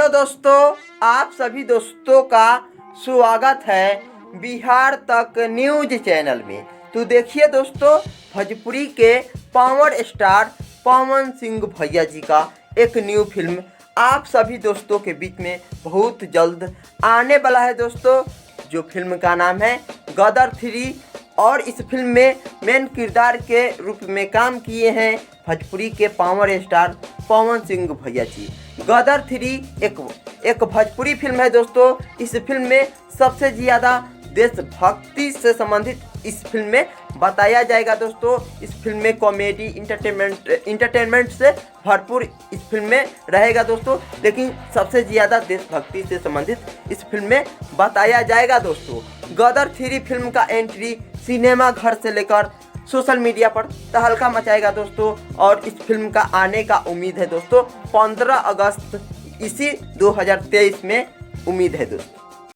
Hello दोस्तों, आप सभी दोस्तों का स्वागत है बिहार तक न्यूज चैनल में। तो देखिए दोस्तों, भोजपुरी के पावर स्टार पवन सिंह भैया जी का एक न्यू फिल्म आप सभी दोस्तों के बीच में बहुत जल्द आने वाला है दोस्तों, जो फिल्म का नाम है गदर 3। और इस फिल्म में मेन किरदार के रूप में काम किए हैं भोजपुरी के पावर स्टार पवन सिंह भैया जी। गदर 3 एक भोजपुरी फिल्म है दोस्तों। इस फिल्म में सबसे ज़्यादा देशभक्ति से संबंधित इस फिल्म में बताया जाएगा दोस्तों। इस फिल्म में कॉमेडी इंटरटेनमेंट से भरपूर इस फिल्म में रहेगा दोस्तों, लेकिन सबसे ज़्यादा देशभक्ति से संबंधित इस फिल्म में बताया जाएगा दोस्तों। गदर 3 फिल्म का एंट्री सिनेमा घर से लेकर सोशल मीडिया पर तहलका मचाएगा दोस्तों, और इस फिल्म का आने का उम्मीद है दोस्तों 15 अगस्त इसी 2023 में उम्मीद है दोस्तों।